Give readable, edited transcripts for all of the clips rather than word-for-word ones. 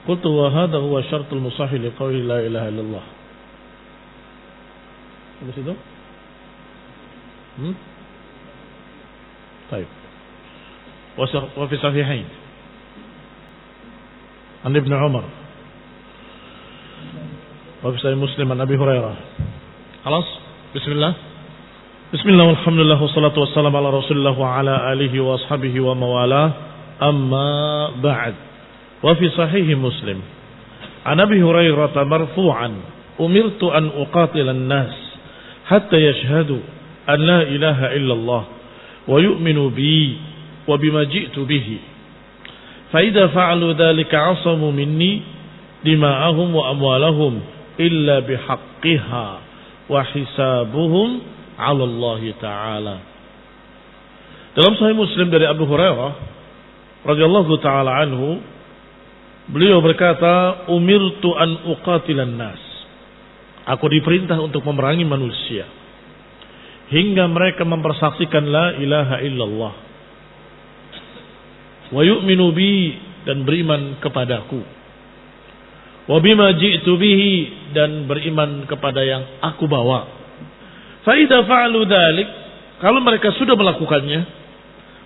Qultu wa hadha huwa syartul musahih li qawli la ilaha illallah. Habis itu? Baik. Wa fi sahihain an Ibn Umar wa fi sahih Muslim an Abi Hurairah. Khalas? Bismillah. Bismillah walhamdulillah wassalatu wassalamu ala Rasulillah wa ala alihi wa ashabihi wa mawalah. Amma ba'd. Wa fi sahih Muslim an Abi Hurairah marfu'an umirtu an uqatila an-nas hatta yashhadu an la ilaha illallah wa yu'minu bi wa bima ji'tu bihi fa idza fa'alu dhalika 'asamu minni dima'ahum wa amwalahum illa bihaqqiha wa hisabuhum 'ala Allah ta'ala. Dalam Sahih Muslim dari Abu Hurairah radhiyallahu ta'ala anhu, beliau berkata, umirtu an uqatilan nas. Aku diperintah untuk memerangi manusia hingga mereka mempersaksikan la ilaha illallah wa yu'minu bi, dan beriman kepadaku, wa bima ji'tu bihi, dan beriman kepada yang aku bawa. Fa idza fa'alu dzalik, kalau mereka sudah melakukannya,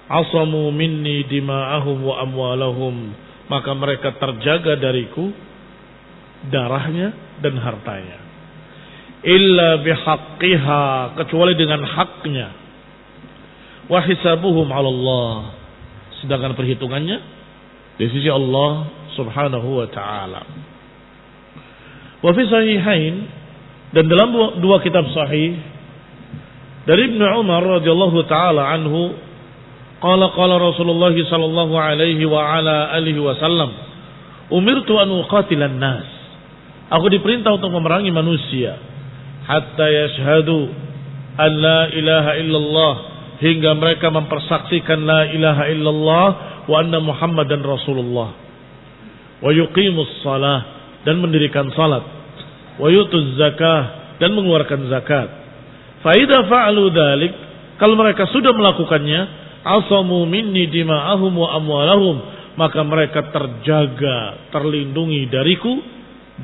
asamu minni dima'ahum wa amwalahum, maka mereka terjaga dariku darahnya dan hartanya. Illa bihaqqiha, kecuali dengan haknya. Wa hisabuhum 'ala Allah, sedangkan perhitungannya di sisi Allah Subhanahu wa taala. Wa fi sahihain, dan dalam dua kitab sahih dari Ibnu Umar radhiyallahu taala anhu, qala Rasulullah sallallahu alaihi wa ala alihi wasallam, umirtu an uqatilan nas. Aku diperintah untuk memerangi manusia hatta yashhadu an la ilaha illallah, hingga mereka mempersaksikan la ilaha illallah wa anna Muhammadan Rasulullah, wa yuqimus shalah, dan mendirikan salat, wa yutuz zakah, dan mengeluarkan zakat. Fa idza fa'alu dzalik, kalau mereka sudah melakukannya, asamu minni dima'ahum wa amwalahum, maka mereka terjaga, terlindungi dariku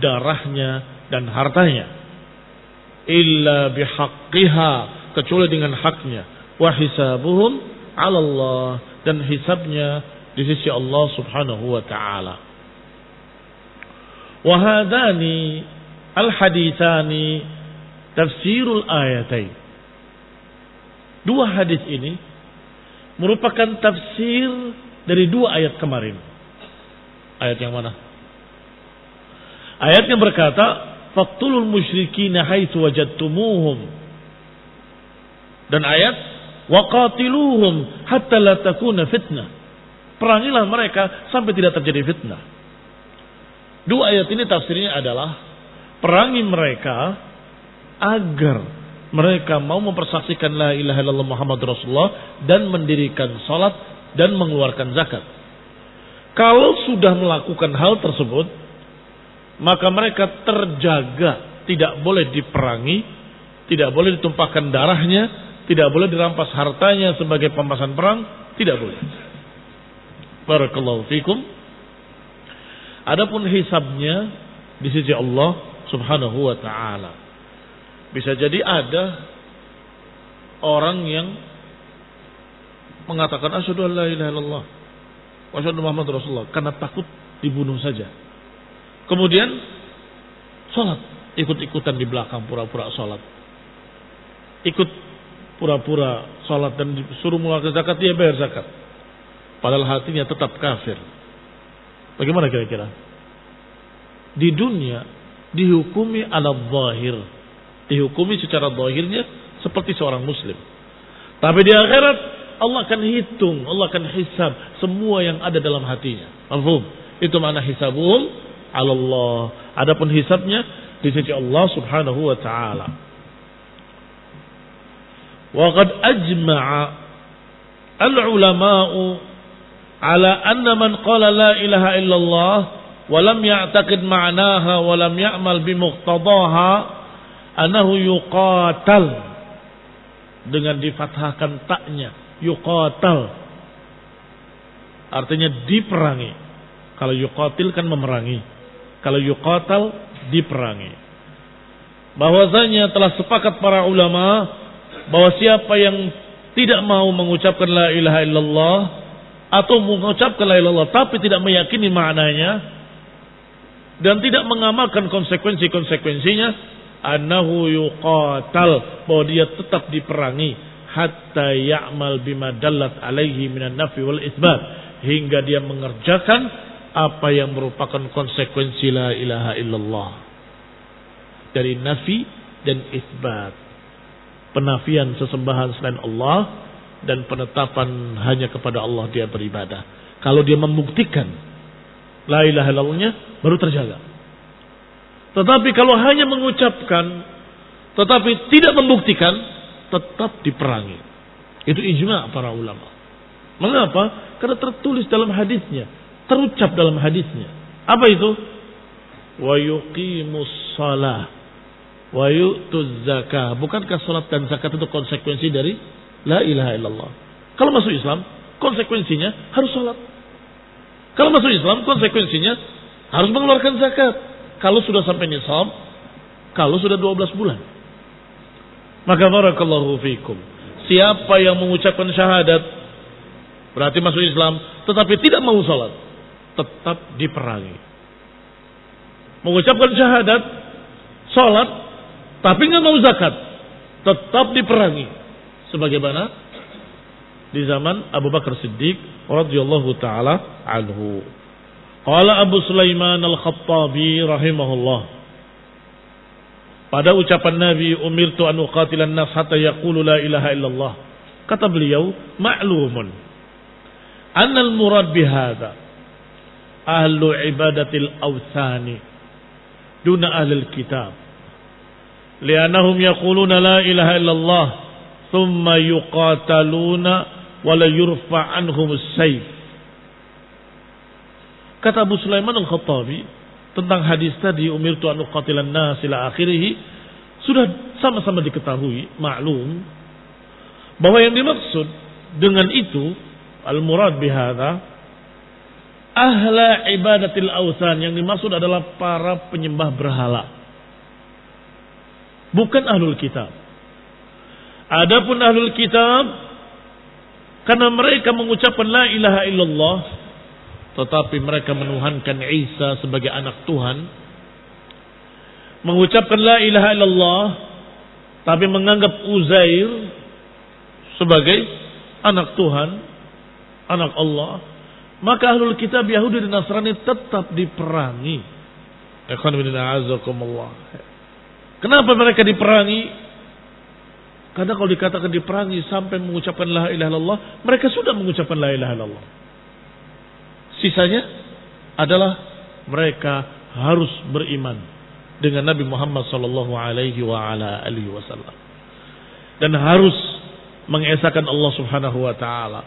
darahnya dan hartanya. Illa bihaqqiha, kecuali dengan haknya. Wa hisabuhum 'ala Allah, dan hisabnya di sisi Allah Subhanahu wa taala. Wa hadani al-haditsani tafsirul ayatain. Dua hadis ini merupakan tafsir dari dua ayat kemarin. Ayat yang mana? Ayat yang berkata faqtulul musyrikina haitsu wajadtumuhum, dan ayat waqatiluhum hatta la takuna fitnah, perangilah mereka sampai tidak terjadi fitnah. Dua ayat ini tafsirnya adalah perangi mereka agar mereka mau mempersaksikan la ilaha illallah Muhammad Rasulullah dan mendirikan salat dan mengeluarkan zakat. Kalau sudah melakukan hal tersebut, maka mereka terjaga, tidak boleh diperangi, tidak boleh ditumpahkan darahnya, tidak boleh dirampas hartanya sebagai pemasan perang, tidak boleh. Barakallahu fikum. Adapun hisabnya di sisi Allah Subhanahu wa taala. Bisa jadi ada orang yang mengatakan asyhadu an la ilaha illallah wa asyhadu Muhammad Rasulullah karena takut dibunuh saja. Kemudian sholat, ikut-ikutan di belakang, pura-pura sholat. Ikut pura-pura sholat dan disuruh mengeluarkan zakat, dia bayar zakat. Padahal hatinya tetap kafir. Bagaimana kira-kira? Di dunia dihukumi ala zahir, dihukumi secara zahirnya seperti seorang muslim. Tapi di akhirat Allah akan hitung, Allah akan hisab semua yang ada dalam hatinya. Mafhum? Itu makna hisabuhum 'ala Allah. Adapun hisabnya di sisi Allah Subhanahu wa taala. Wa qad ajma'a al-ulama'u 'ala anna man qala la ilaha illallah wa lam ya'taqid ma'naha wa lam ya'mal bi muqtadaha annahu yuqatal, dengan difathahkan taknya, yuqatal artinya diperangi. Kalau yuqatil kan memerangi. Kalau yuqatal diperangi. Bahwasanya telah sepakat para ulama bahwa siapa yang tidak mau mengucapkan la ilaha illallah atau mengucapkan la ilaha illallah tapi tidak meyakini maknanya dan tidak mengamalkan konsekuensi-konsekuensinya, annahu yuqatal, bahwa dia tetap diperangi hatta ya'mal bima dallat alaihi minan nafi wal isbat, hingga dia mengerjakan apa yang merupakan konsekuensi la ilaha illallah dari nafi dan isbat, penafian sesembahan selain Allah dan penetapan hanya kepada Allah dia beribadah. Kalau dia membuktikan la ilaha illallahnya baru terjaga. Tetapi kalau hanya mengucapkan tetapi tidak membuktikan, tetap diperangi. Itu ijma' para ulama. Mengapa? Karena tertulis dalam hadisnya, terucap dalam hadisnya. Apa itu? Wa yuqimus shalah wa yu'tuz zakah. Bukankah salat dan zakat itu konsekuensi dari la ilaha illallah? Kalau masuk Islam, konsekuensinya harus salat. Kalau masuk Islam, konsekuensinya harus mengeluarkan zakat. Kalau sudah sampai nisab, kalau sudah 12 bulan. Maka barakallahu fikum, siapa yang mengucapkan syahadat berarti masuk Islam, tetapi tidak mau salat, tetap diperangi. Mengucapkan syahadat, salat, tapi nggak mau zakat, tetap diperangi. Sebagaimana di zaman Abu Bakar Siddiq radhiyallahu taala anhu. Qala Abu Sulaiman Al-Khattabi rahimahullah, pada ucapan Nabi, umirtu an uqatilan nas hatta yaqulu la ilaha illallah. Kata beliau, ma'lumun anna al-murad bihadza ahlu ibadatil awthani duna ahli al-kitab. Li'annahum yaquluna la ilaha illallah thumma yuqataluna wa la yurfa' anhum as-sayf. Kata Abu Sulaiman Al-Khattabi tentang hadis tadi, umirtu an uqatilan nas ila akhirih, sudah sama-sama diketahui, maklum, bahwa yang dimaksud dengan itu, al-murad bihadza ahla ibadatil awthan, yang dimaksud adalah para penyembah berhala, bukan ahlul kitab. Adapun ahlul kitab, karena mereka mengucapkan la ilaha illallah tetapi mereka menuhankan Isa sebagai anak Tuhan, mengucapkan la ilaha illallah tapi menganggap Uzair sebagai anak Tuhan, anak Allah, maka ahlul kitab Yahudi dan Nasrani tetap diperangi. Kenapa mereka diperangi? Karena kalau dikatakan diperangi sampai mengucapkan la ilaha illallah, mereka sudah mengucapkan la ilaha illallah. Sisanya adalah mereka harus beriman dengan Nabi Muhammad sallallahu alaihi wasallam dan harus mengesahkan Allah Subhanahu wa taala.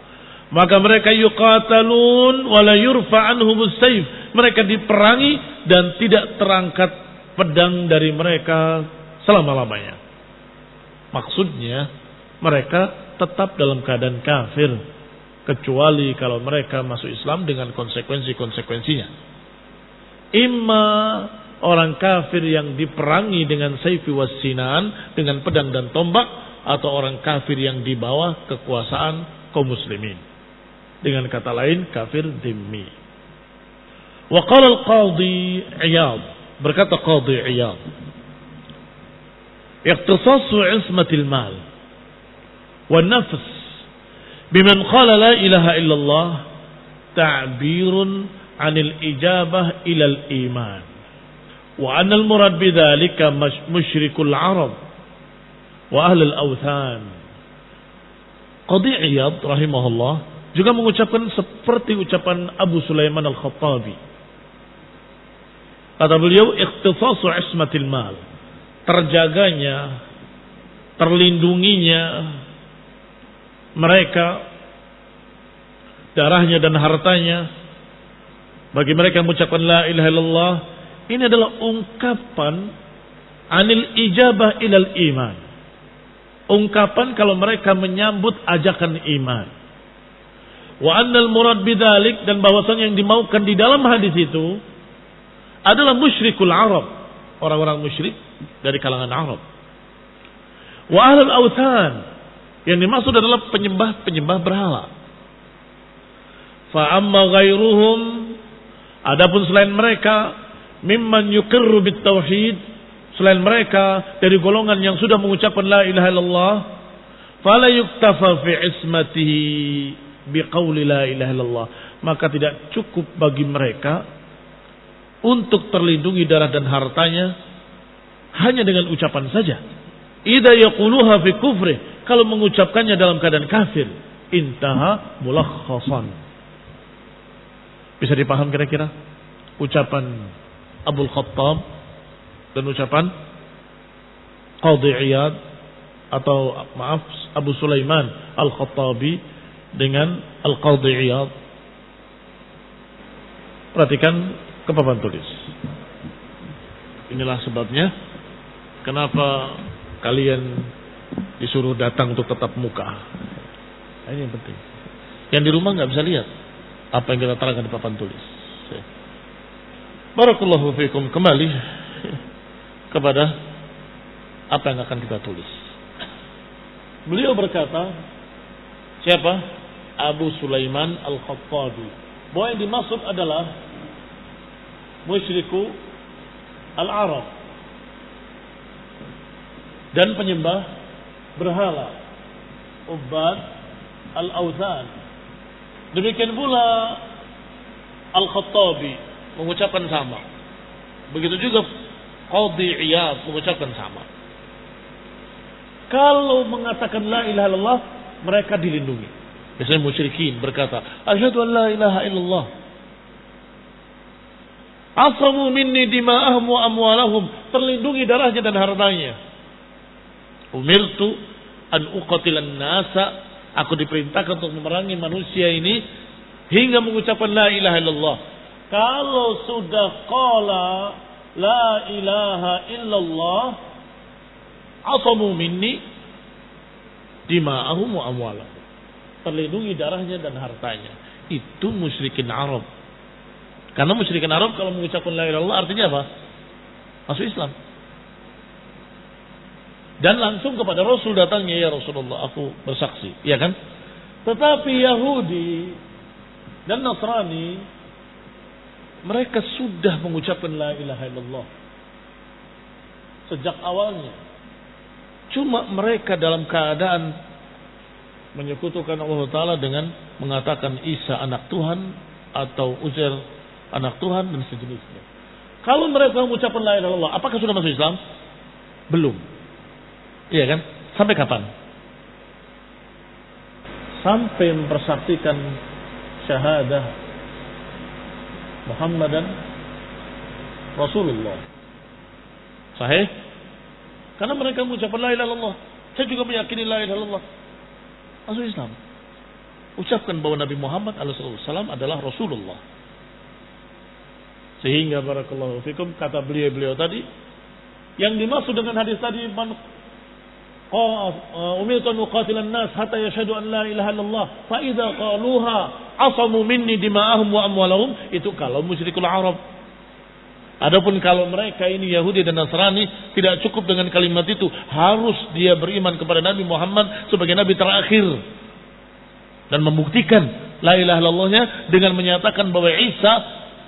Maka mereka yuqatalun wa la yurfa' anhumus sayf. Mereka diperangi dan tidak terangkat pedang dari mereka selama-lamanya. Maksudnya mereka tetap dalam keadaan kafir, kecuali kalau mereka masuk Islam dengan konsekuensi-konsekuensinya. Imma orang kafir yang diperangi dengan sayfi was sinan, dengan pedang dan tombak, atau orang kafir yang di bawah kekuasaan kaum muslimin, dengan kata lain kafir dhimmi. Wa qala al-Qadhi Iyad, berkata Qadhi Iyad, ikhtisasu ismatil mal wa nafs biman qala la ilaha illallah ta'birun 'anil ijabah ilal iman wa anna al-murad bidzalika musyrikul arab wa ahlul awthan. Qadhi Iyad rahimahullah juga mengucapkan seperti ucapan Abu Sulaiman Al-Khattabi. Kata beliau, ikhtisasu ismatil mal, terjaganya, terlindunginya mereka, darahnya dan hartanya, bagi mereka yang mengucapkan la ilaha illallah, ini adalah ungkapan anil ijabah ilal iman, ungkapan kalau mereka menyambut ajakan iman. Wa annal murad bidzalik, dan bahwasanya yang dimaukan di dalam hadis itu adalah musyrikul Arab, orang-orang musyrik dari kalangan Arab. Wa ahlul authan, yang dimaksud adalah penyembah-penyembah berhala. Fa amma ghairuhum, adapun selain mereka, mimman yuqirru bit tauhid, selain mereka dari golongan yang sudah mengucapkan la ilaha illallah, fala yuktafa fi ismatihi biqauli la ilaha illallah, maka tidak cukup bagi mereka untuk terlindungi darah dan hartanya hanya dengan ucapan saja. Idza yaquluha fi kufri, kalau mengucapkannya dalam keadaan kafir, intaha mulakhasan. Bisa dipaham kira-kira ucapan Abdul Khattab dan ucapan Qadhi Iyad, atau maaf, Abu Sulaiman Al-Khattabi dengan Al-Qadhi Iyad. Perhatikan ke papan tulis. Inilah sebabnya kenapa kalian disuruh datang untuk tetap muka. Ini yang penting. Yang di rumah nggak bisa lihat apa yang kita terangkan di papan tulis. Barakallahu fiikum. Kembali kepada apa yang akan kita tulis. Beliau berkata, siapa? Abu Sulaiman Al-Khattabi, bahwa yang dimaksud adalah musyriku Al-Arab dan penyembah berhala, Ubbad Al-Awthan. Demikian pula Al-Khattabi mengucapkan sama. Begitu juga Qadhi Iyad mengucapkan sama. Kalau mengatakan la ilaha illallah, mereka dilindungi. Biasanya musyrikin berkata, asyhadu an la ilaha illallah, asamu minni dima'ahum wa amwalahum, terlindungi darahnya dan hartanya. Umirtu an uqatilan nasa, aku diperintahkan untuk memerangi manusia ini hingga mengucapkan la ilaha illallah. Kalau sudah qala la ilaha illallah, asamu minni dima'ahum wa amwalahum, terlindungi darahnya dan hartanya. Itu musyrikin Arab. Karena musyrikin Arab kalau mengucapkan la ilaha illallah artinya apa? Masuk Islam. Dan langsung kepada Rasul datangnya, ya Rasulullah, aku bersaksi, ya kan? Tetapi Yahudi dan Nasrani, mereka sudah mengucapkan la ilaha illallah sejak awalnya. Cuma mereka dalam keadaan menyekutukan Allah Ta'ala dengan mengatakan Isa anak Tuhan atau Uzair anak Tuhan dan sejenisnya. Kalau mereka mengucapkan la ilaha illallah, apakah sudah masuk Islam? Belum. Iya kan? Sampai kapan? Sampai mempersaksikan syahadah Muhammadan Rasulullah. Sahih? Karena mereka mengucapkan la ilaha illallah. Saya juga meyakini la ilaha illallah. Masuk Islam. Ucapkan bahwa Nabi Muhammad SAW adalah Rasulullah. Sehingga barakallahu fikum, kata beliau tadi, yang dimaksud dengan hadis tadi, umirtu an uqatilan nas hatta yashhadu an la ilaha illallah fa idza qaluha asamu minni dima'ahum wa amwalahum, itu kalau musyrikul Arab. Adapun kalau mereka ini Yahudi dan Nasrani, tidak cukup dengan kalimat itu, harus dia beriman kepada Nabi Muhammad sebagai nabi terakhir dan membuktikan la ilaha illallahnya dengan menyatakan bahwa Isa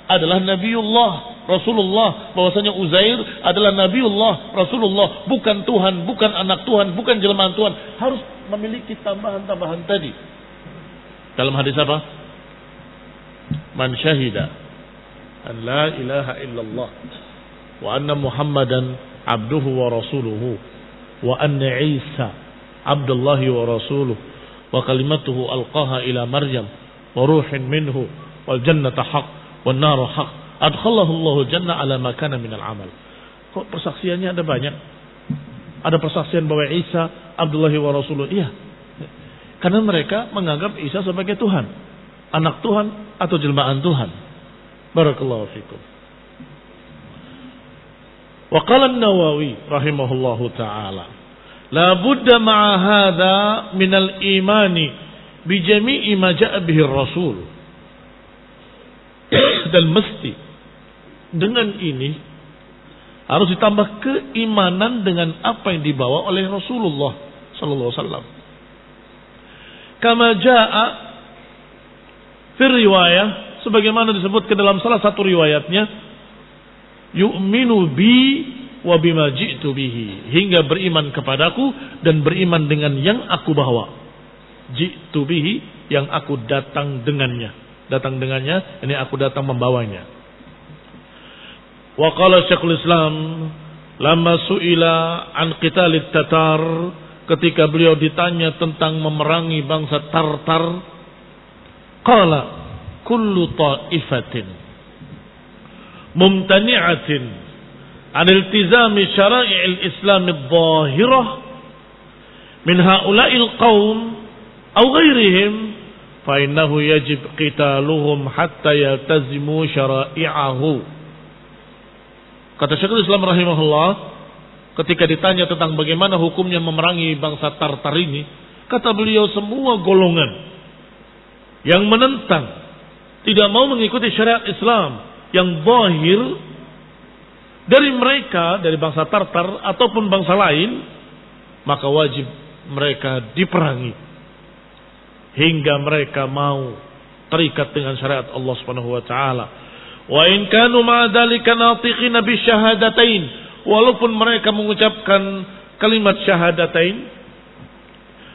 adalah Nabiullah Rasulullah, bahwasanya Uzair adalah Nabiullah Rasulullah, bukan Tuhan, bukan anak Tuhan, bukan jelmaan Tuhan. Harus memiliki tambahan-tambahan tadi. Dalam hadis apa? Man syahida an la ilaha illallah wa anna Muhammadan abduhu wa rasuluhu wa anna Isa abdullahi wa rasuluhu wa kalimatuhu alqaha ila Maryam wa ruhin minhu wal jannata haq wan naru haq adkhallahu Allahu jannah ala ma kana minal amal. Kok persaksiannya ada banyak? Ada persaksian bahwa Isa abdullahi wa rasuluhu. Iya. Karena mereka menganggap Isa sebagai Tuhan, anak Tuhan atau jelmaan Tuhan. Barakallahu fikum. Wa qala an-Nawawi rahimahullahu taala, la budda ma'a hadha minal imani bijami'i ma ja'a bihi Rasul. Dan mesti dengan ini harus ditambah keimanan dengan apa yang dibawa oleh Rasulullah sallallahu alaihi wasallam. Kama jaa fi riwayah, sebagaimana disebut ke dalam salah satu riwayatnya, yu'minu bi wa bima ji'tu bihi, hingga beriman kepadaku dan beriman dengan yang aku bawa. Ji'tu bihi, yang aku datang dengannya. Datang dengannya, ini aku datang membawanya. Wa qala Syekhul Islam lamma su'ila an qitalit Tatar, ketika beliau ditanya tentang memerangi bangsa Tartar, qala kullu ta'ifatin mumtani'atin an iltizami syara'i'il Islam adh-dhahirah min ha'ula'il qaum aw ghairihim fa innahu yajib qitaluhum hatta yaltazimu syara'i'ahu. Kata Syekhul Islam rahimahullah, ketika ditanya tentang bagaimana hukumnya memerangi bangsa Tartar ini, kata beliau semua golongan yang menentang, tidak mau mengikuti syariat Islam yang zahir dari mereka, dari bangsa Tartar ataupun bangsa lain, maka wajib mereka diperangi hingga mereka mau terikat dengan syariat Allah Subhanahu wa taala. Wa in kanu ma dzalika natiqina bi syahadatain, walaupun mereka mengucapkan kalimat syahadatain,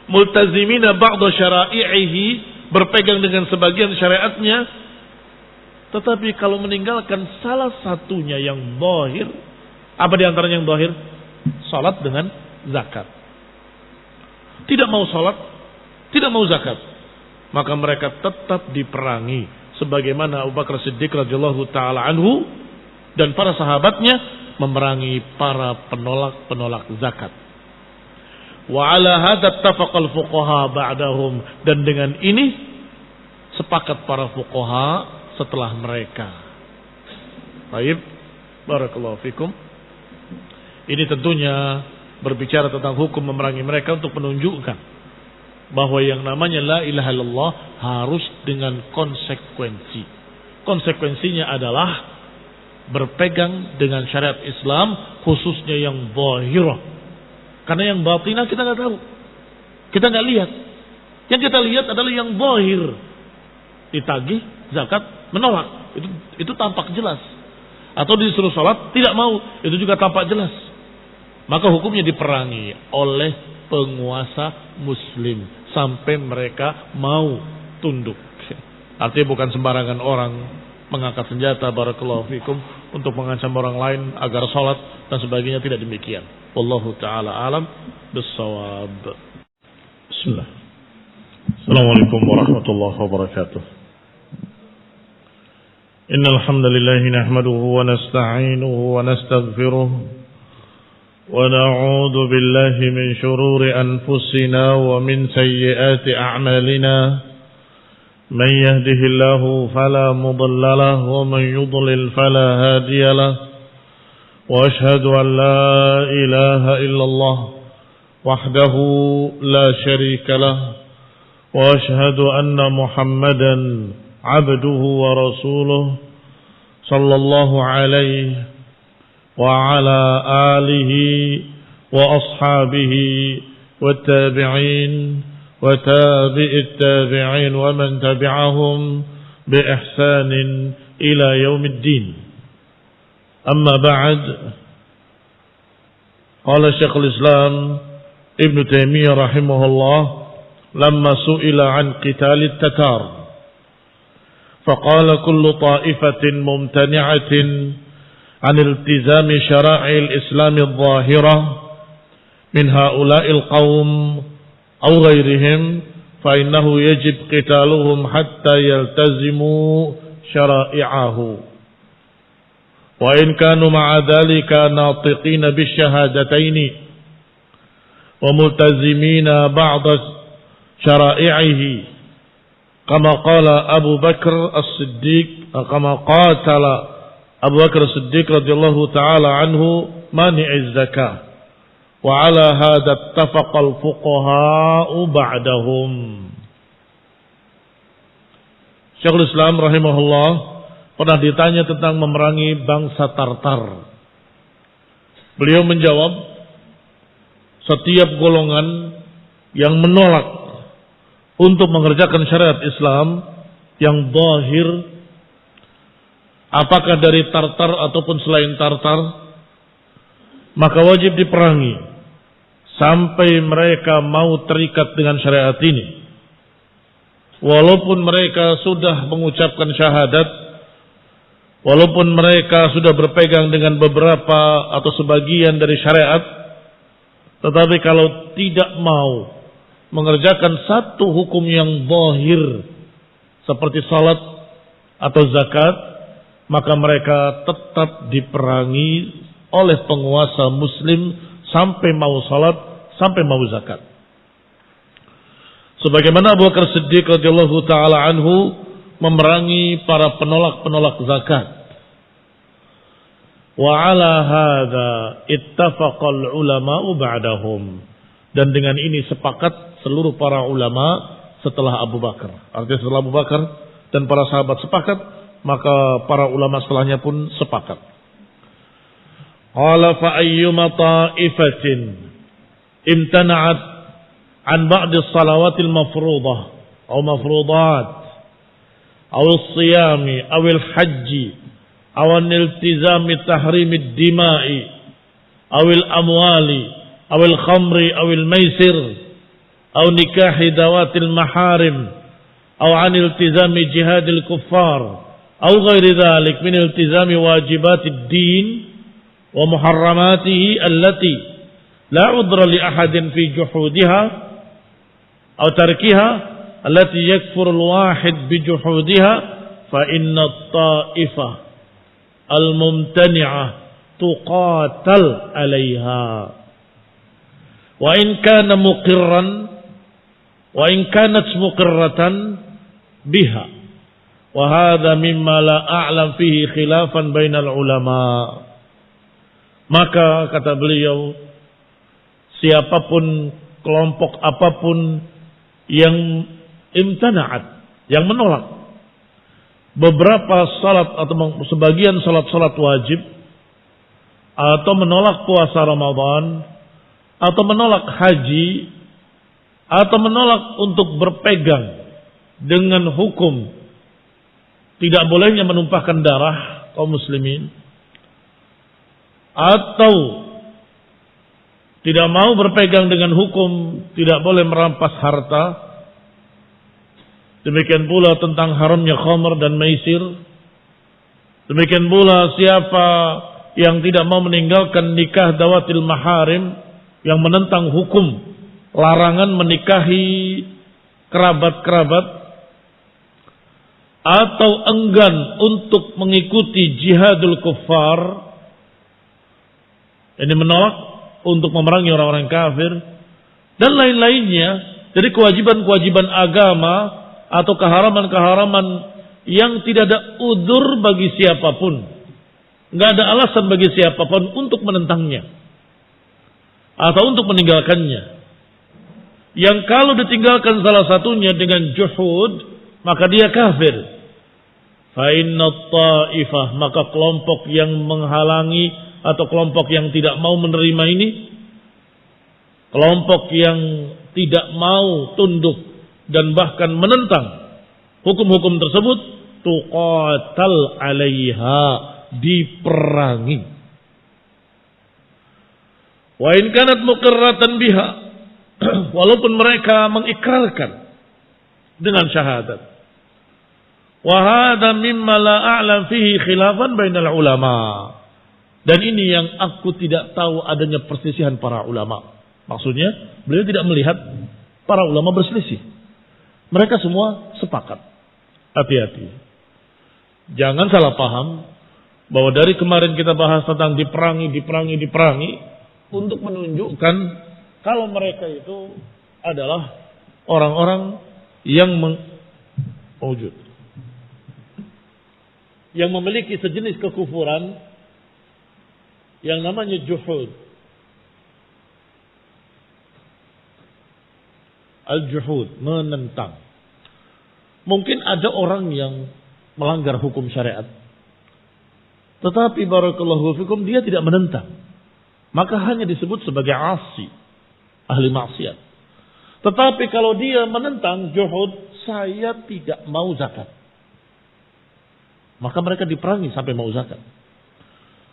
multazimina ba'd syara'ihi, berpegang dengan sebagian syariatnya, tetapi kalau meninggalkan salah satunya yang zahir, apa di antaranya yang zahir? Salat dengan zakat. Tidak mau salat, tidak mau zakat, maka mereka tetap diperangi sebagaimana Abu Bakar Siddiq radhiyallahu taala anhu dan para sahabatnya memerangi para penolak zakat. Wa ala hadza ittafaqal fuqaha ba'dahum, dan dengan ini sepakat para fuqaha setelah mereka. Baik, barakallahu fikum. Ini tentunya berbicara tentang hukum memerangi mereka untuk menunjukkan bahwa yang namanya la ilaha illallah harus dengan konsekuensi. Konsekuensinya adalah berpegang dengan syariat Islam, khususnya yang zahirah. Karena yang batinah kita nggak tahu, kita nggak lihat. Yang kita lihat adalah yang zahir. Ditagih zakat, menolak, itu tampak jelas. Atau disuruh sholat, tidak mau, itu juga tampak jelas. Maka hukumnya diperangi oleh penguasa muslim sampai mereka mau tunduk. Artinya bukan sembarangan orang mengangkat senjata, barakallahu fikum, untuk mengancam orang lain agar sholat dan sebagainya, tidak demikian. Wallahu ta'ala alam bissawab. Bismillah. Assalamualaikum warahmatullahi wabarakatuh. Innal hamdalillah nahmaduhu wa nasta'inuhu wa nastaghfiruh wa na'udzu billahi min shururi anfusina wa min sayyiati a'malina. Man yahdihillahu fala mudilla lahu wa man yudlil fala hadiya lahu. Wa ashhadu an la ilaha illallah wahdahu la sharika lahu wa ashhadu anna Muhammadan abduhu wa rasuluh sallallahu alaihi wa ala alihi wa ashabihi wa tabi'in wa tabi'it tabi'in wa man tabi'ahum bi ihsanin ila yaumiddin. Amma ba'd, qala Syekhul Islam Ibn Taimiyah rahimahullah lamma su'ila an qitalit Tatar, فقال كل طائفة ممتنعة عن التزام شرائع الإسلام الظاهرة من هؤلاء القوم أو غيرهم فإنه يجب قتالهم حتى يلتزموا شرائعه وإن كانوا مع ذلك ناطقين بالشهادتين وملتزمين بعض شرائعه كما قال أبو بكر الصديق كما قاتل أبو بكر الصديق رضي الله تعالى عنه مانع الزكاة وعلى هذا اتفق الفقهاء بعدهم. Syekhul Islam rahimahullah pernah ditanya tentang memerangi bangsa Tartar. Beliau menjawab, setiap golongan yang menolak untuk mengerjakan syariat Islam yang zahir, apakah dari Tartar ataupun selain Tartar, maka wajib diperangi sampai mereka mau terikat dengan syariat ini. Walaupun mereka sudah mengucapkan syahadat, walaupun mereka sudah berpegang dengan beberapa atau sebagian dari syariat, tetapi kalau tidak mau mengerjakan satu hukum yang zahir seperti salat atau zakat, maka mereka tetap diperangi oleh penguasa muslim sampai mau salat, sampai mau zakat. Sebagaimana Abu Bakar Siddiq radhiyallahu taala anhu memerangi para penolak-penolak zakat. Wa ala hadza ittafaqal ulama'u ba'dahum. Dan dengan ini sepakat seluruh para ulama setelah Abu Bakar. Artinya setelah Abu Bakar dan para sahabat sepakat, maka para ulama setelahnya pun sepakat. Qala fa ayyuma ta'ifatin imtana'at an ba'd as-salawat al-mafruḍah aw mafruḍat aw as-siyam aw al-hajj aw an-iltizam tahrim ad-dima'i aw al-amwali aw al-khamri aw al-maisir aw nikah dawat al-maharim aw an iltizam jihad al-kuffar aw ghairi dhalik min iltizam wajibat ad-din wa muharramatihi allati la 'udra li ahadin fi juhudiha أو تركها التي يكفر الواحد بجحودها فإن الطائفة الممتنعة تقاتل عليها وإن كان مقرا وإن كانت مقرة بها وهذا مما لا أعلم فيه خلافا بين العلماء. Maka kata beliau, siapapun kelompok apapun yang imtana'at, yang menolak beberapa salat atau sebagian salat-salat wajib, atau menolak puasa Ramadan, atau menolak haji, atau menolak untuk berpegang dengan hukum tidak bolehnya menumpahkan darah kaum muslimin, atau tidak mau berpegang dengan hukum tidak boleh merampas harta. Demikian pula tentang haramnya khamr dan maisir. Demikian pula siapa yang tidak mau meninggalkan nikah dawatil maharim, yang menentang hukum larangan menikahi kerabat-kerabat, atau enggan untuk mengikuti jihadul kuffar, ini menolak untuk memerangi orang-orang kafir dan lain-lainnya. Jadi kewajiban-kewajiban agama atau keharaman-keharaman yang tidak ada udzur bagi siapapun, nggak ada alasan bagi siapapun untuk menentangnya atau untuk meninggalkannya. Yang kalau ditinggalkan salah satunya dengan juhud, maka dia kafir. Fa inna ta'ifah, maka kelompok yang menghalangi atau kelompok yang tidak mau menerima ini, kelompok yang tidak mau tunduk dan bahkan menentang hukum-hukum tersebut, tuqatal 'alaiha, diperangi. Wa in kanat muqirratan biha, walaupun mereka mengikrarkan dengan syahadat. Wa hadha mimma la a'lam fihi khilafan bainal ulama. Dan ini yang aku tidak tahu adanya perselisihan para ulama. Maksudnya, beliau tidak melihat para ulama berselisih. Mereka semua sepakat. Hati-hati. Jangan salah paham bahwa dari kemarin kita bahas tentang diperangi untuk menunjukkan kalau mereka itu adalah orang-orang yang wujud, yang memiliki sejenis kekufuran yang namanya juhud. Al-juhud, menentang. Mungkin ada orang yang melanggar hukum syariat. Tetapi barakallahu fikum dia tidak menentang. Maka hanya disebut sebagai asi, ahli maksiat. Tetapi kalau dia menentang juhud, saya tidak mau zakat. Maka mereka diperangi sampai mau zakat.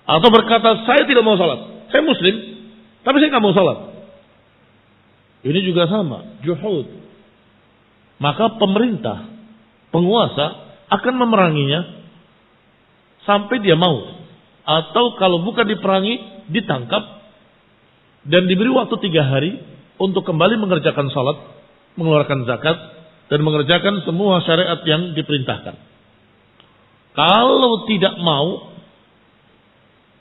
Atau berkata, saya tidak mau salat. Saya muslim, tapi saya tidak mau salat. Ini juga sama, juhud. Maka pemerintah, penguasa akan memeranginya sampai dia mau. Atau kalau bukan diperangi, ditangkap dan diberi waktu 3 hari untuk kembali mengerjakan salat, mengeluarkan zakat, dan mengerjakan semua syariat yang diperintahkan. Kalau tidak mau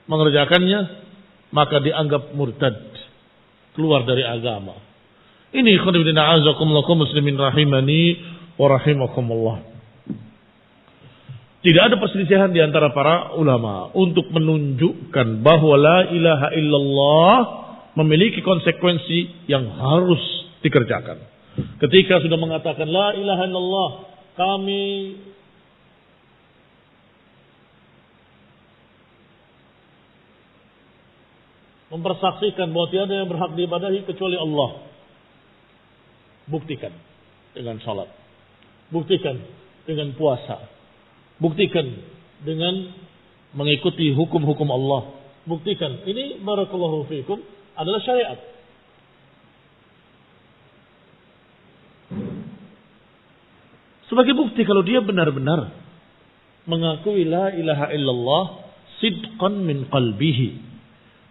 mengerjakannya, maka dianggap murtad, keluar dari agama. Ini khonibina a'azakumullah muslimin rahimani wa rahimakumullah. Tidak ada perselisihan di antara para ulama untuk menunjukkan bahwa la ilaha illallah memiliki konsekuensi yang harus dikerjakan. Ketika sudah mengatakan la ilaha illallah, kami mempersaksikan bahwa tiada yang berhak diibadahi kecuali Allah. Buktikan dengan salat. Buktikan dengan puasa. Buktikan dengan mengikuti hukum-hukum Allah. Buktikan. Ini barakallahu fiikum adalah syariat. Sebagai bukti kalau dia benar-benar mengakui la ilaha illallah sidqan min qalbihi.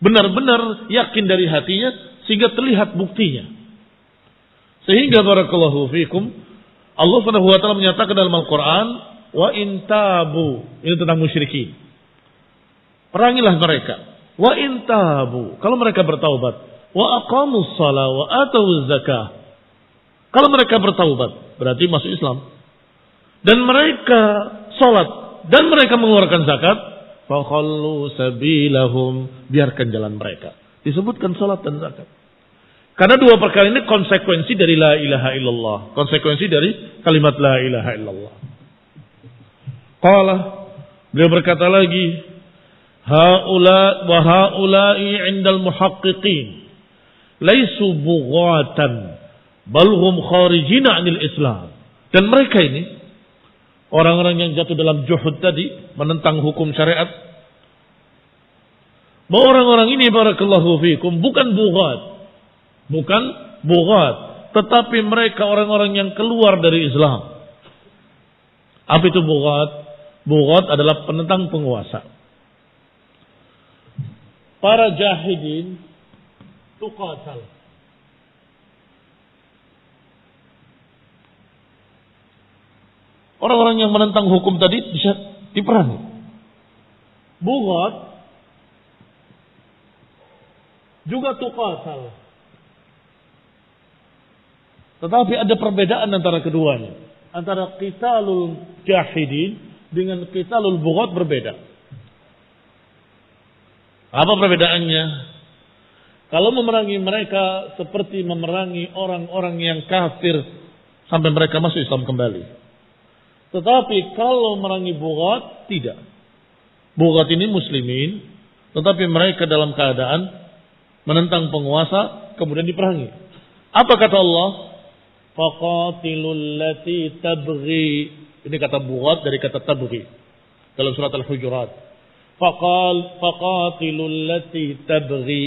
Benar-benar yakin dari hatinya sehingga terlihat buktinya. Sehingga barakallahu fiikum Allah Subhanahu wa taala menyatakan dalam Al-Qur'an wa in tabu, ini tentang musyrikin. Perangilah mereka. Wa in tabu, kalau mereka bertaubat, wa aqamus shalah wa atuz zakah. Kalau mereka bertaubat, berarti masuk Islam. Dan mereka salat dan mereka mengeluarkan zakat, fa khallu sabilahum, biarkan jalan mereka. Disebutkan salat dan zakat. Karena dua perkara ini konsekuensi dari la ilaha illallah. Konsekuensi dari kalimat la ilaha illallah. Qala, beliau berkata lagi, haula wa haula'i 'indal muhaqqiqin laisu bughatan bal hum kharijina 'anil Islam. Dan mereka ini orang-orang yang jatuh dalam juhud tadi, menentang hukum syariat, bahwa orang-orang ini barakallahu fiikum bukan bughat. Bukan bughat, tetapi mereka orang-orang yang keluar dari Islam. Apa itu bughat? Bughat adalah penentang penguasa. Para jahidin tuqatal. Orang-orang yang menentang hukum tadi bisa diperangi. Bughat juga tuqatal. Tetapi ada perbedaan antara keduanya. Antara qitalul jahidin dengan qitalul bughat berbeda. Apa perbedaannya? Kalau memerangi mereka seperti memerangi orang-orang yang kafir sampai mereka masuk Islam kembali. Tetapi kalau memerangi bughat, tidak. Bughat ini muslimin, tetapi mereka dalam keadaan menentang penguasa kemudian diperangi. Apa kata Allah? Faqatilul lati tabghi. Ini kata bughat dari kata tabghi dalam surat Al-Hujurat. Faqatilul lati tabghi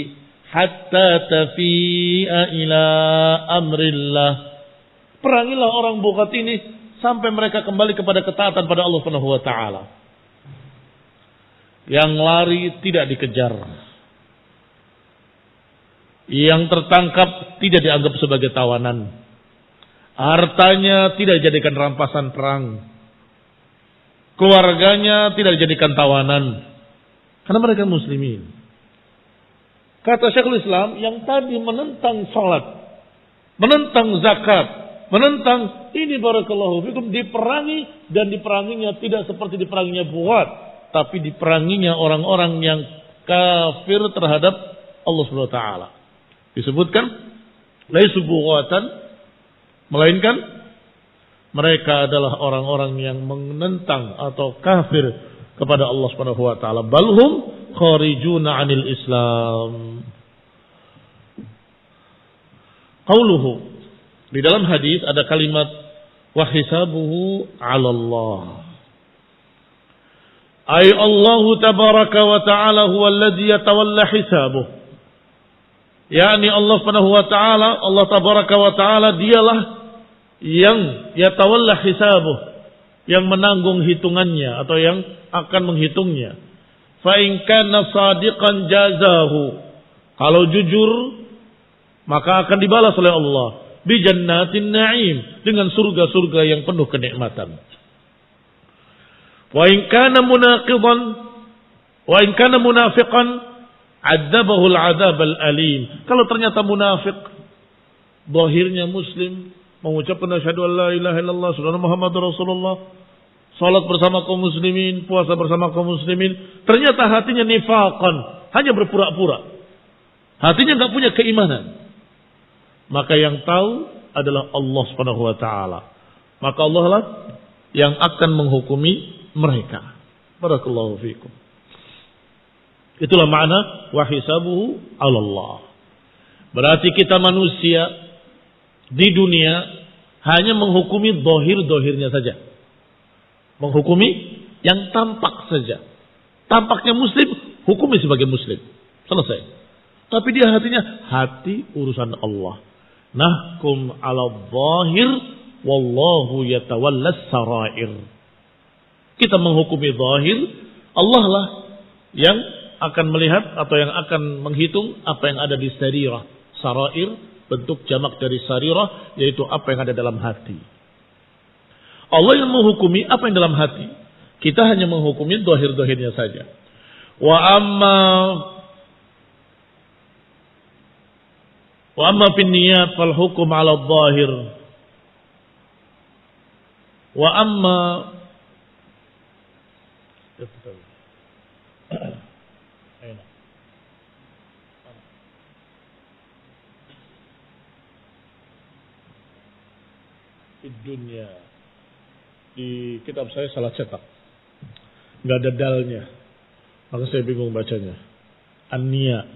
hatta tafi'a ila amrillah. Perangilah orang bughat ini sampai mereka kembali kepada ketaatan pada Allah Subhanahu wa taala. Yang lari tidak dikejar. Yang tertangkap tidak dianggap sebagai tawanan. Hartanya tidak dijadikan rampasan perang. Keluarganya tidak dijadikan tawanan. Karena mereka muslimin. Kata Syekhul Islam yang tadi menentang salat, menentang zakat, menentang ini barakallahu fikum diperangi, dan diperanginya tidak seperti diperanginya bughat, tapi diperanginya orang-orang yang kafir terhadap Allah Subhanahu wa taala. Disebutkan laisu bughatan, melainkan mereka adalah orang-orang yang menentang atau kafir kepada Allah Subhanahu wa taala. Balhum kharijuna 'anil Islam. Qauluhu, di dalam hadis ada kalimat wa hisabuhu 'ala Allah. Ay Allah tabaraka wa ta'ala huwa alladhi yatawalla hisabuh. yakni Allah Subhanahu wa taala, Allah tabaraka wa taala dialah yang yatawalla hisabuh, yang menanggung hitungannya atau yang akan menghitungnya. Fa in kana sadiqan jazahu, kalau jujur maka akan dibalas oleh Allah bi jannatin na'im, dengan surga-surga yang penuh kenikmatan. Wa in kana munaqidan wa in kana munafiqan adzabahu al-'adzab al-alim. Kalau ternyata munafik, zahirnya muslim, mengucapkan asyhadu an la ilaha illallah wa Muhammadur Rasulullah, salat bersama kaum muslimin, puasa bersama kaum muslimin, ternyata hatinya nifaqan, hanya berpura-pura. Hatinya enggak punya keimanan. Maka yang tahu adalah Allah Subhanahu wa taala. Maka Allah lah yang akan menghukumi mereka. Barakallahu fiikum. Itulah makna wa hisabuhu 'ala Allah. Berarti kita manusia di dunia hanya menghukumi zahir-zahirnya saja. Menghukumi yang tampak saja. Tampaknya muslim, hukumi sebagai muslim. Selesai. Tapi dia hatinya hati urusan Allah. Nahkum 'ala zahir wallahu yatawallas sarair. Kita menghukumi zahir, Allah lah yang akan melihat atau yang akan menghitung apa yang ada di sarirah. Sarair bentuk jamak dari sarirah, yaitu apa yang ada dalam hati. Allah yang menghukumi apa yang dalam hati. Kita hanya menghukumi zahir-zahirnya saja. Wa amma fin niyat fal hukum 'ala adh-dhahir. Wa amma di dunia, di kitab saya salah cetak, nggak ada dalnya, maka saya bingung bacanya. An-niya.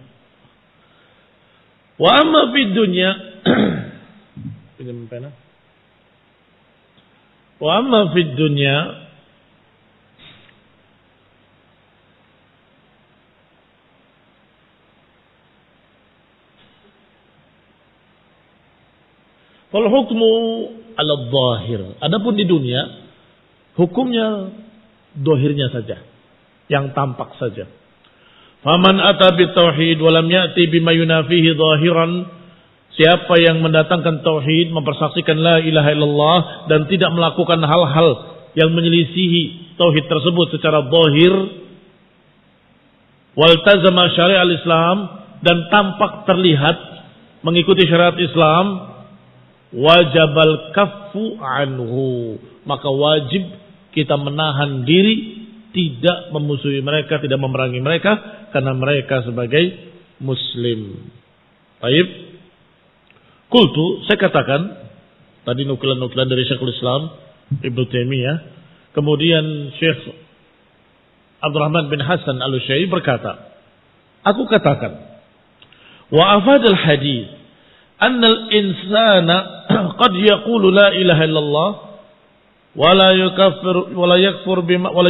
Wa amma fid dunya, pinjam pena. Wa amma fid dunya fal hukmu 'ala dhahir. Adapun di dunia, hukumnya zahirnya saja, yang tampak saja. Faman ata bit tauhid wa lam ya'ti bima yunafihi zahiran, siapa yang mendatangkan tauhid, mempersaksikan la ilaha illallah dan tidak melakukan hal-hal yang menyelisihi tauhid tersebut secara zahir, wal tazama syari'al Islam, dan tampak terlihat mengikuti syariat Islam, wajabal kaffu anhu, maka wajib kita menahan diri, tidak memusuhi mereka, tidak memerangi mereka, karena mereka sebagai muslim. Baik. Qultu, saya katakan tadi nukilan-nukilan dari Syekhul Islam Ibnu Taimiyah, kemudian Syekh Abdurrahman bin Hasan Al-Utsyairi berkata, aku katakan, wa afadal hadis annal insana qad yaqulu la ilaha illallah wa la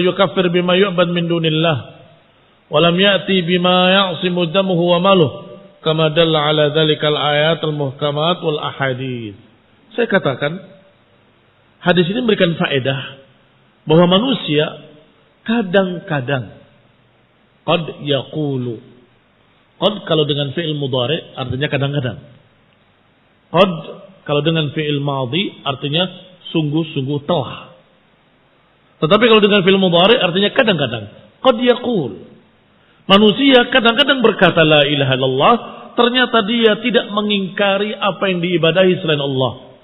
yukaffir bima yu'bad min dunillah wa lam ya'ti bima ya'simu damuhu wa maluhu kama dalla ala dzalikal ayat al-muhkamat wal ahadits. Saya katakan hadis ini memberikan faedah bahwa manusia kadang-kadang qad yaqulu, qad kalau dengan fi'il mudhari artinya kadang-kadang, qad kalau dengan fi'il madhi artinya sungguh-sungguh telah. Tetapi kalau dengan fi'il mudhari artinya kadang-kadang. Qad yaqul. Manusia kadang-kadang berkata la ilaha illallah, ternyata dia tidak mengingkari apa yang diibadahi selain Allah.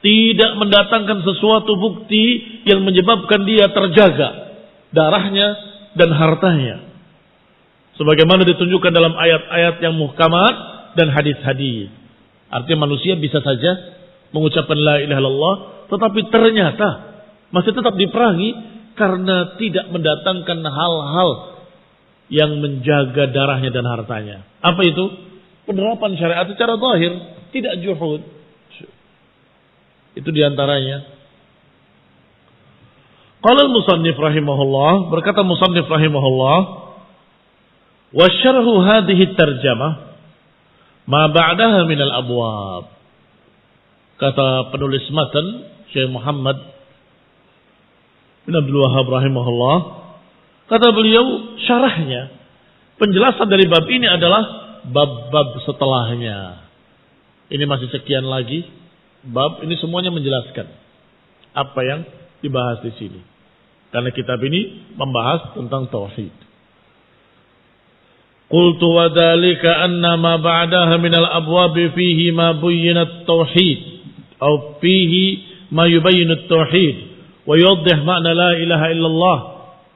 Tidak mendatangkan sesuatu bukti yang menyebabkan dia terjaga darahnya dan hartanya. Sebagaimana ditunjukkan dalam ayat-ayat yang muhkamat dan hadis-hadis. Artinya manusia bisa saja mengucapkan la ilaha illallah, tetapi ternyata masih tetap diperangi karena tidak mendatangkan hal-hal yang menjaga darahnya dan hartanya. Apa itu? Penerapan syariat secara zahir, tidak juhud. Itu diantaranya. Qala al-musannif rahimahullah, berkata musannif rahimahullah, wa syarhu hadhihi tarjamah ma ba'daha min al-abwab. Kata penulis matan Syekh Muhammad bin Abdul Wahhab rahimahullah, kata beliau, syarahnya, penjelasan dari bab ini adalah bab-bab setelahnya. Ini masih sekian lagi bab, ini semuanya menjelaskan apa yang dibahas di sini. Karena kitab ini membahas tentang tauhid. Qultu wa dzalika anna ma ba'daha min al-abwab fihi ma buyyina at-tauhid atau fihi ma yubayyinu at-tauhid wa yuwaddih ma'na la ilaha illallah.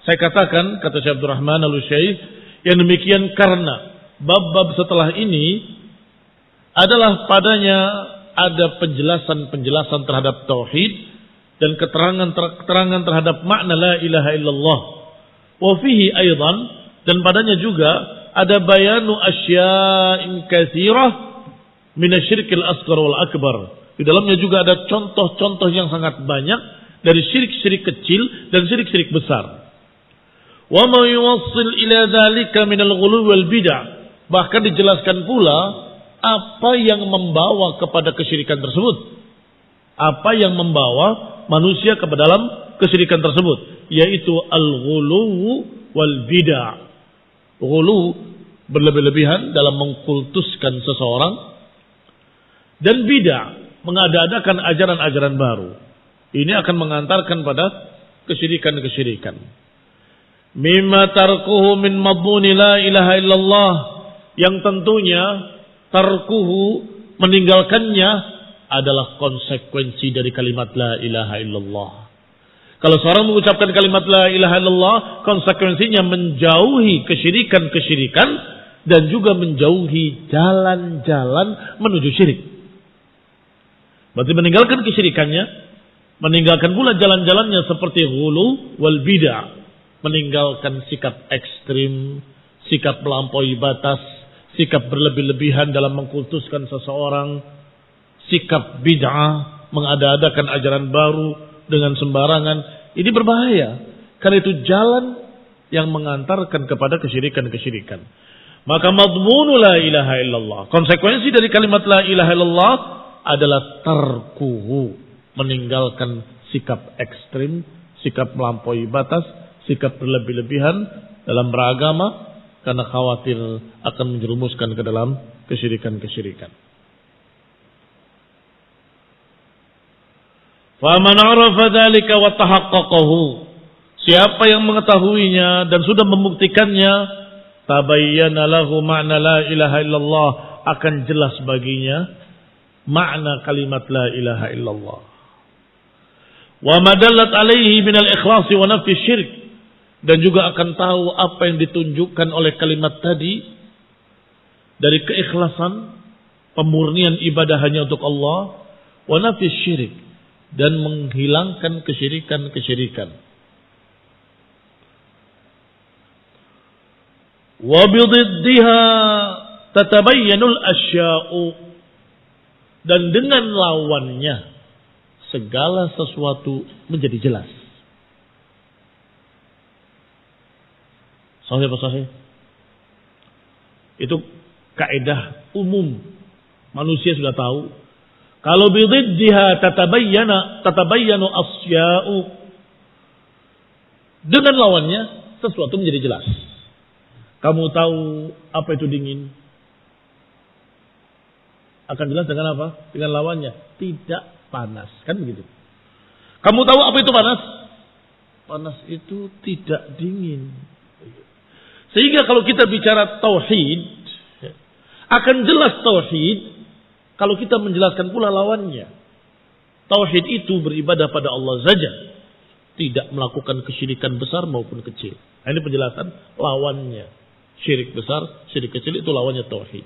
Saya katakan, kata Syekh Abdurrahman Al-Utsaiz, yang demikian karena bab-bab setelah ini adalah padanya ada penjelasan-penjelasan terhadap tauhid dan keterangan terhadap makna la ilaha illallah. Wa fihi aidan, dan padanya juga ada bayanu asya'in katsirah min asyirkil asghar wal akbar. Di dalamnya juga ada contoh-contoh yang sangat banyak dari syirik-syirik kecil dan syirik-syirik besar. Wa ma yuwassil ila dzalika min al-ghuluw wal bid'ah. Bahkan dijelaskan pula apa yang membawa kepada kesyirikan tersebut. Apa yang membawa manusia ke dalam kesyirikan tersebut, yaitu al-ghuluw wal bid'ah. Ghuluw, berlebih-lebihan dalam mengkultuskan seseorang, dan bid'ah, mengada-adakan ajaran-ajaran baru. Ini akan mengantarkan pada kesyirikan-kesyirikan. Mimma tarkuhu min madmuni la ilaha illallah, yang tentunya tarkuhu, meninggalkannya, adalah konsekuensi dari kalimat la ilaha illallah. Kalau seorang mengucapkan kalimat la ilaha illallah, konsekuensinya menjauhi kesyirikan-kesyirikan dan juga menjauhi jalan-jalan menuju syirik. Berarti meninggalkan kesyirikannya, meninggalkan pula jalan-jalannya seperti ghulu wal bid'ah, meninggalkan sikap ekstrim, sikap melampaui batas, sikap berlebih-lebihan dalam mengkultuskan seseorang, sikap bid'ah, mengada-adakan ajaran baru dengan sembarangan. Ini berbahaya, karena itu jalan yang mengantarkan kepada kesyirikan-kesyirikan. Maka madmunu la ilaha illallah, konsekuensi dari kalimat la ilaha illallah adalah tarkuhu, meninggalkan sikap ekstrim, sikap melampaui batas, sikap berlebih-lebihan dalam beragama, karena khawatir akan menjerumuskan ke dalam kesyirikan-kesyirikan. Faman arafa dzalika wa tahaqqaqahu, siapa yang mengetahuinya dan sudah membuktikannya, tabayyana lahu ma'na la ilaha illallah, akan jelas baginya makna kalimat la ilaha illallah. Wa madallat alaihi minal ikhlasi wa nafi syirk, dan juga akan tahu apa yang ditunjukkan oleh kalimat tadi dari keikhlasan, pemurnian ibadah hanya untuk Allah, wa nafi syirik, dan menghilangkan kesyirikan-kesyirikan. Wa bididdiha tatabayyanul asya'u, dan dengan lawannya segala sesuatu menjadi jelas. Sahih apa sahih? Itu kaidah umum, manusia sudah tahu. Kalau bididdiha tatabayyanu asya'u, dengan lawannya sesuatu menjadi jelas. Kamu tahu apa itu dingin, akan jelas dengan apa? Dengan lawannya, tidak panas, kan begitu. Kamu tahu apa itu panas? Panas itu tidak dingin. Sehingga kalau kita bicara tauhid, akan jelas tauhid kalau kita menjelaskan pula lawannya. Tauhid itu beribadah pada Allah saja, tidak melakukan kesyirikan besar maupun kecil. Nah, ini penjelasan lawannya. Syirik besar, syirik kecil, itu lawannya tauhid.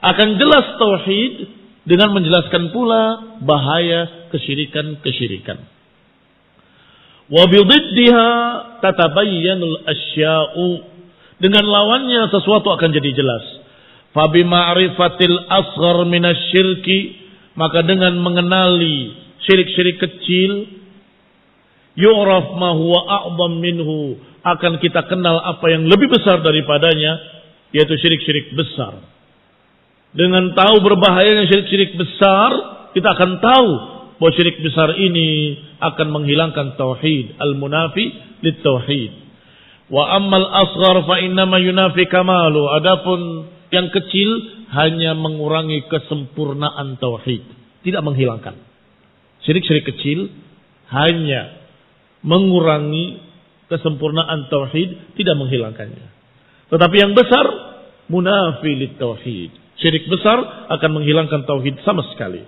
Akan jelas tauhid dengan menjelaskan pula bahaya kesyirikan-kesyirikan. Wa bididdiha tatabayyanul asya'u, dengan lawannya sesuatu akan jadi jelas. Fa bi ma'rifatil asghar minasyirki, maka dengan mengenali syirik-syirik kecil, yu'raf ma huwa a'dham minhu, akan kita kenal apa yang lebih besar daripadanya, yaitu syirik-syirik besar. Dengan tahu berbahayanya syirik-syirik besar, kita akan tahu bahwa syirik besar ini akan menghilangkan tauhid, al-munafi lit-tauhid. Wa ammal asghar fa innama yunafi kamalu, adapun yang kecil hanya mengurangi kesempurnaan tauhid, tidak menghilangkan. Syirik-syirik kecil hanya mengurangi kesempurnaan tauhid, tidak menghilangkannya. Tetapi yang besar munafi lit-tauhid. Syirik besar akan menghilangkan tauhid sama sekali.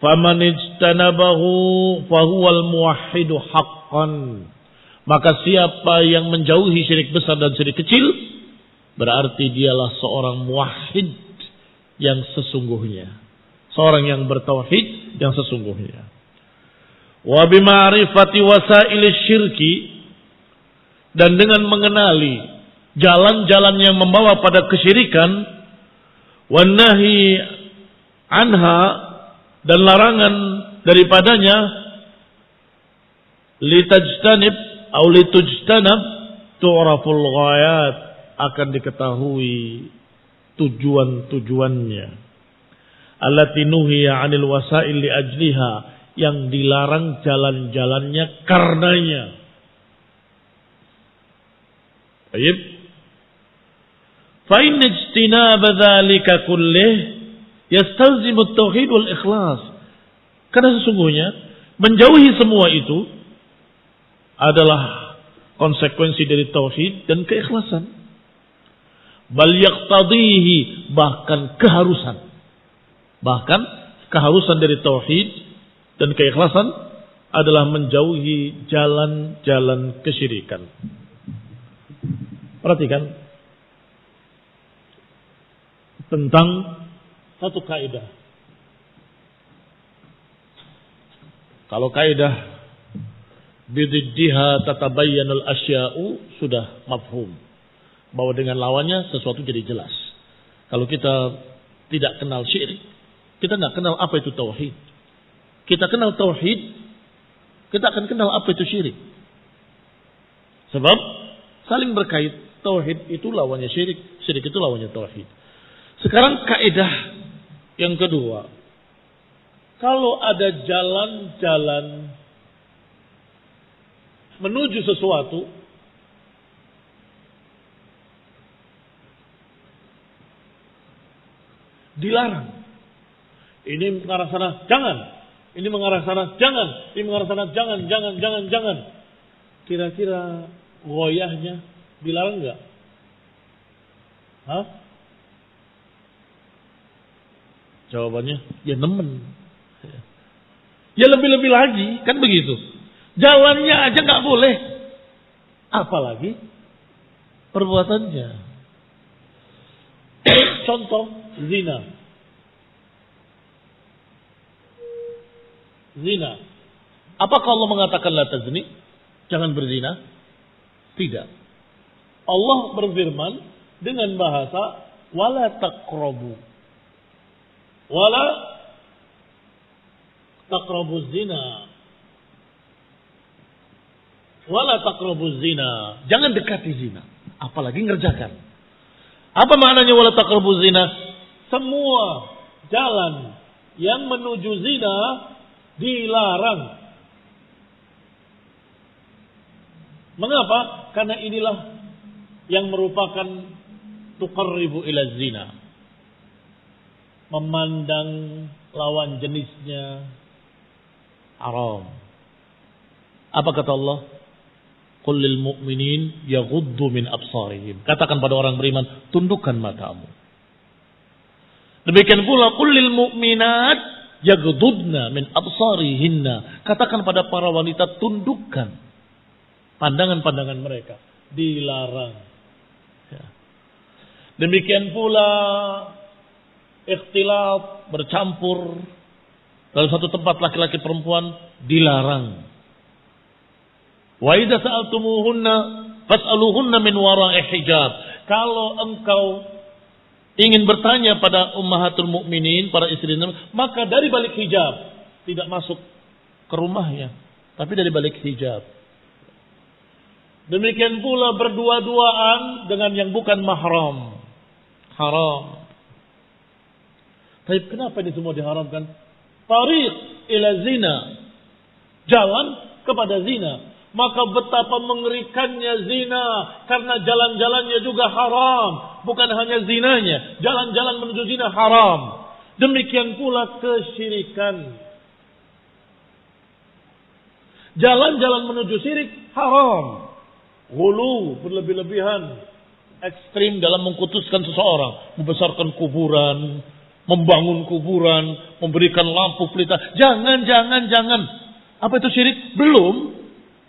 Faman ijtanabahu fahuwal muwahhidu haqqan. Maka siapa yang menjauhi syirik besar dan syirik kecil, berarti dialah seorang muwahhid yang sesungguhnya. Seorang yang bertauhid yang sesungguhnya. Wa bima'rifati wasailis syirki, dan dengan mengenali jalan-jalan yang membawa pada kesyirikan, wan nahi anha, dan larangan daripadanya, litajtanib atau litujtanab tu'raful ghayat, akan diketahui tujuan-tujuannya. Allati nuhiya 'anil wasail li ajliha, yang dilarang jalan-jalannya karenanya. Baik. Fa in ijtinab dzalika kullih yastalzimu at-tauhid wal ikhlas. Karena sesungguhnya menjauhi semua itu adalah konsekuensi dari tauhid dan keikhlasan. Bal yaqtadihi, bahkan keharusan dari tauhid dan keikhlasan adalah menjauhi jalan-jalan kesyirikan. Perhatikan tentang satu kaidah. Kalau kaidah bididdiha tatabayyanul asya'u sudah mafhum, bahwa dengan lawannya sesuatu jadi jelas. Kalau kita tidak kenal syirik, kita nggak kenal apa itu tauhid. Kita kenal tauhid, kita akan kenal apa itu syirik. Sebab saling berkait. Tauhid itu lawannya syirik, syirik itu lawannya tauhid. Sekarang kaidah yang kedua. Kalau ada jalan-jalan menuju sesuatu, dilarang. Ini mengarah sana, jangan. Ini mengarah sana, jangan. Ini mengarah sana, jangan. Kira-kira goyahnya dilarang enggak? Hah? Jawabannya, ya nemen. Ya lebih-lebih lagi, kan begitu. Jalannya aja nggak boleh, apalagi perbuatannya. Contoh zina. Zina. Apakah Allah mengatakan la tazni? Jangan berzina? Tidak. Allah berfirman dengan bahasa wala taqrabu. Wala taqrabu zina. Wala taqrabu zina. Jangan dekati zina, apalagi ngerjakan. Apa maknanya wala taqrabu zina? Semua jalan yang menuju zina dilarang. Mengapa? Karena inilah yang merupakan tuqarribu ila zina. Memandang lawan jenisnya haram. Apa kata Allah? Qul lil mu'minin yaghuddu min absarihim. Katakan pada orang beriman, tundukkan matamu. Demikian pula qul lil mu'minat yaghdudna min absarihinna. Katakan pada para wanita, tundukkan pandangan-pandangan mereka. Dilarang. Ya. Demikian pula ikhtilat, bercampur dalam satu tempat laki-laki perempuan dilarang. Wa idza sa'altumuhunna fas'aluhunna min wara'i hijab. Kalau engkau ingin bertanya pada ummahatul mukminin, para istri, maka dari balik hijab, tidak masuk ke rumahnya, tapi dari balik hijab. Demikian pula berdua-duaan dengan yang bukan mahram. Haram. Tapi kenapa ini semua diharamkan? Tariq ila zina. Jalan kepada zina. Maka betapa mengerikannya zina. Karena jalan-jalannya juga haram. Bukan hanya zinanya. Jalan-jalan menuju zina haram. Demikian pula kesyirikan. Jalan-jalan menuju syirik haram. Ghulu, berlebih-lebihan. Ekstrim dalam mengkutuskan seseorang. Membesarkan kuburan. Membangun kuburan. Memberikan lampu pelita. Jangan. Apa itu syirik? Belum.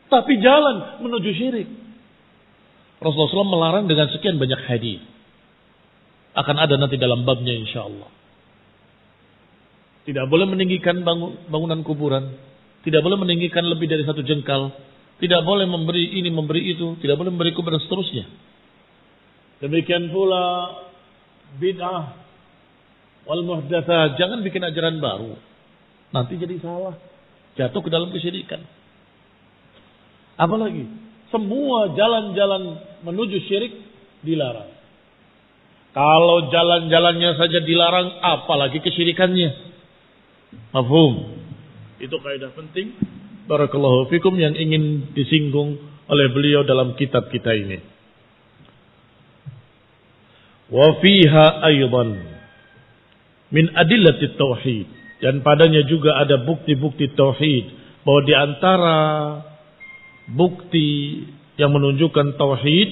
Tapi jalan menuju syirik. Rasulullah SAW melarang dengan sekian banyak hadis. Akan ada nanti dalam babnya insyaAllah. Tidak boleh meninggikan bangunan kuburan. Tidak boleh meninggikan lebih dari 1 jengkal. Tidak boleh memberi ini, memberi itu. Tidak boleh memberi kuburan dan seterusnya. Demikian pula bid'ah wal muhdatsat. Jangan bikin ajaran baru. Nanti jadi salah. Jatuh ke dalam kesyirikan. Apalagi semua jalan-jalan menuju syirik dilarang. Kalau jalan-jalannya saja dilarang, apalagi kesyirikannya. Mafhum? Itu kaidah penting. Barakallahu fikum yang ingin disinggung oleh beliau dalam kitab kita ini. Wa fiha aydan min adillati tauhid, dan padanya juga ada bukti-bukti tauhid, bahwa di antara bukti yang menunjukkan tauhid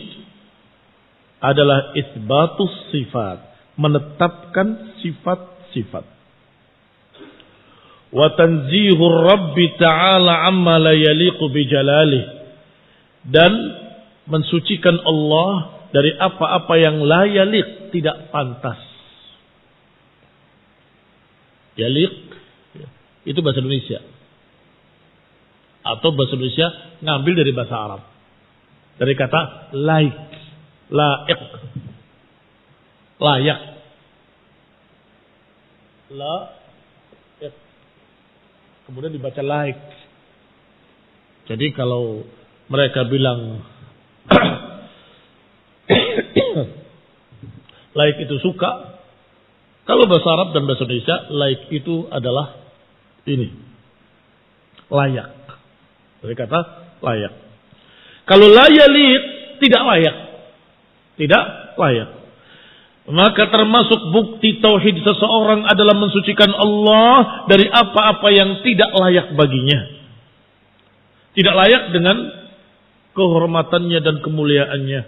adalah isbatus sifat, menetapkan sifat-sifat. Wa tanzihur rabbi ta'ala amma la yaliqu bi jalalih, dan mensucikan Allah dari apa-apa yang la yaliq, tidak pantas. Yaliq itu bahasa Indonesia. Atau bahasa Indonesia ngambil dari bahasa Arab. Dari kata laik. Laik. Layak. Laik. Kemudian dibaca laik. Jadi kalau mereka bilang laik itu suka. Kalau bahasa Arab dan bahasa Indonesia, laik itu adalah ini. Layak. Dari kata layak. Kalau la yaliq, tidak layak. Tidak layak. Maka termasuk bukti tauhid seseorang adalah mensucikan Allah dari apa-apa yang tidak layak baginya. Tidak layak dengan kehormatannya dan kemuliaannya.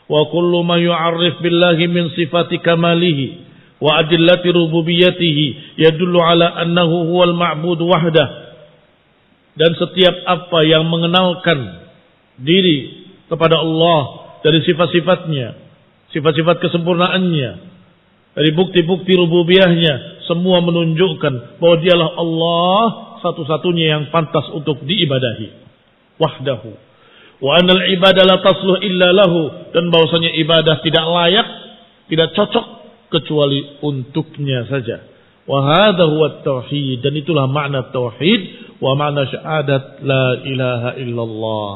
Wa kullu ma yu'arrif billahi min sifati kamalihi wa adillati rububiyyatihi yadullu ala annahu huwal ma'bud wahdah. Dan setiap apa yang mengenalkan diri kepada Allah dari sifat-sifatnya, sifat-sifat kesempurnaannya, dari bukti-bukti rububiyahnya, semua menunjukkan bahwa dialah Allah satu-satunya yang pantas untuk diibadahi. Wahdahu. Wa anal ibadah la tasluh illa lahu, dan bahwasanya ibadah tidak layak, tidak cocok kecuali untuknya saja. Wa hadha huwa tauhid, dan itulah makna tauhid wa makna syahadat la ilaha illallah.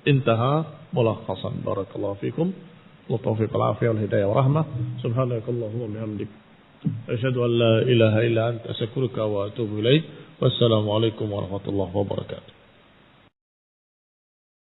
Intaha mulakhasan. Barakallahu fikum. Wa taufiq al-afiyah wal hidayah wa rahmah. Subhanakallahumma wa bihamdik, asyhadu an la ilaha illa anta astaghfiruka wa atubu ilaik. Wassalamu alaikum warahmatullahi wabarakatuh.